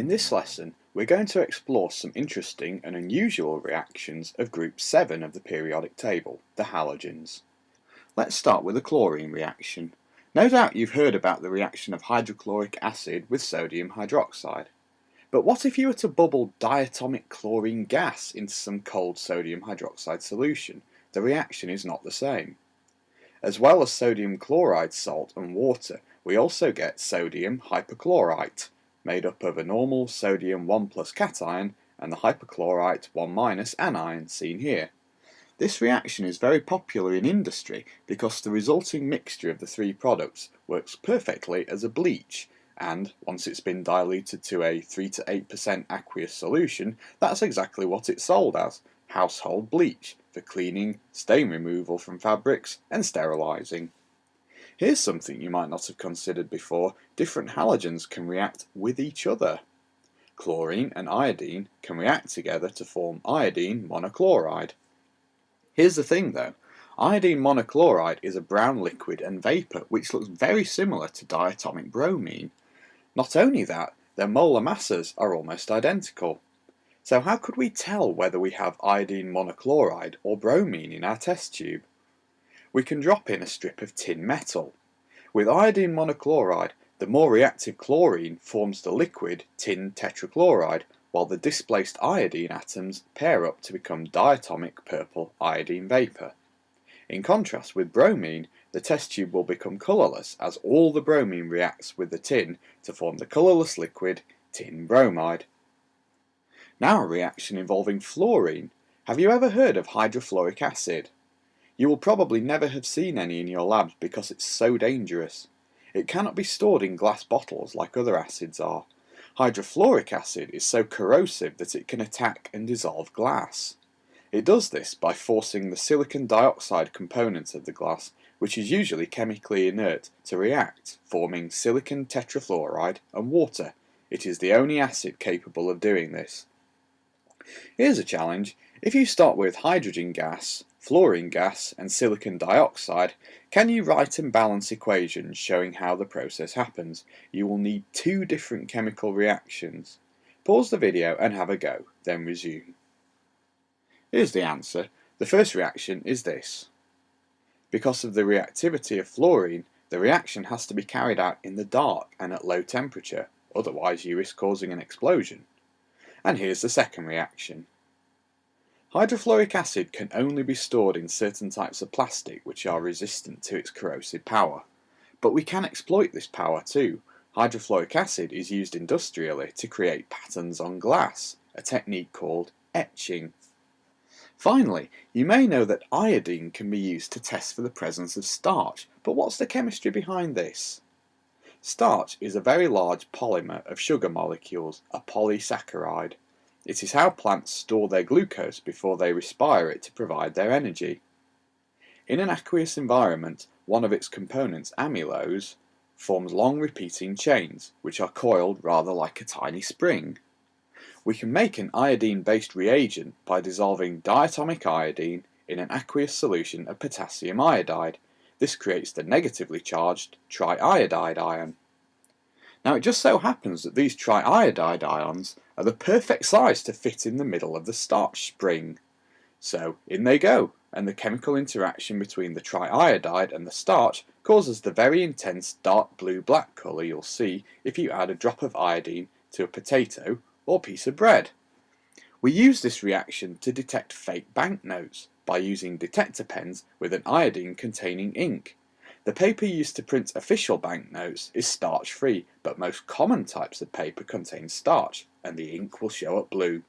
In this lesson, we're going to explore some interesting and unusual reactions of group 7 of the periodic table, the halogens. Let's start with a chlorine reaction. No doubt you've heard about the reaction of hydrochloric acid with sodium hydroxide. But what if you were to bubble diatomic chlorine gas into some cold sodium hydroxide solution? The reaction is not the same. As well as sodium chloride salt and water, we also get sodium hypochlorite, made up of a normal sodium 1 plus cation and the hypochlorite 1 minus anion seen here. This reaction is very popular in industry because the resulting mixture of the three products works perfectly as a bleach, and once it's been diluted to a 3 to 8% aqueous solution, that's exactly what it's sold as: household bleach for cleaning, stain removal from fabrics and sterilizing. Here's something you might not have considered before: different halogens can react with each other. Chlorine and iodine can react together to form iodine monochloride. Here's the thing though, iodine monochloride is a brown liquid and vapour which looks very similar to diatomic bromine. Not only that, their molar masses are almost identical. So how could we tell whether we have iodine monochloride or bromine in our test tube? We can drop in a strip of tin metal. With iodine monochloride, the more reactive chlorine forms the liquid tin tetrachloride, while the displaced iodine atoms pair up to become diatomic purple iodine vapour. In contrast with bromine, the test tube will become colourless as all the bromine reacts with the tin to form the colourless liquid tin bromide. Now a reaction involving fluorine. Have you ever heard of hydrofluoric acid? You will probably never have seen any in your labs because it's so dangerous. It cannot be stored in glass bottles like other acids are. Hydrofluoric acid is so corrosive that it can attack and dissolve glass. It does this by forcing the silicon dioxide component of the glass, which is usually chemically inert, to react, forming silicon tetrafluoride and water. It is the only acid capable of doing this. Here's a challenge. If you start with hydrogen gas, fluorine gas and silicon dioxide, can you write and balance equations showing how the process happens? You will need two different chemical reactions. Pause the video and have a go, then resume. Here's the answer. The first reaction is this. Because of the reactivity of fluorine, the reaction has to be carried out in the dark and at low temperature, otherwise you risk causing an explosion. And here's the second reaction. Hydrofluoric acid can only be stored in certain types of plastic which are resistant to its corrosive power. But we can exploit this power too. Hydrofluoric acid is used industrially to create patterns on glass, a technique called etching. Finally, you may know that iodine can be used to test for the presence of starch, but what's the chemistry behind this? Starch is a very large polymer of sugar molecules, a polysaccharide. It is how plants store their glucose before they respire it to provide their energy. In an aqueous environment, one of its components, amylose, forms long repeating chains, which are coiled rather like a tiny spring. We can make an iodine-based reagent by dissolving diatomic iodine in an aqueous solution of potassium iodide. This creates the negatively charged triiodide ion. Now it just so happens that these triiodide ions are the perfect size to fit in the middle of the starch spring. So in they go, and the chemical interaction between the triiodide and the starch causes the very intense dark blue-black colour you'll see if you add a drop of iodine to a potato or piece of bread. We use this reaction to detect fake banknotes by using detector pens with an iodine-containing ink. The paper used to print official banknotes is starch-free, but most common types of paper contain starch, and the ink will show up blue.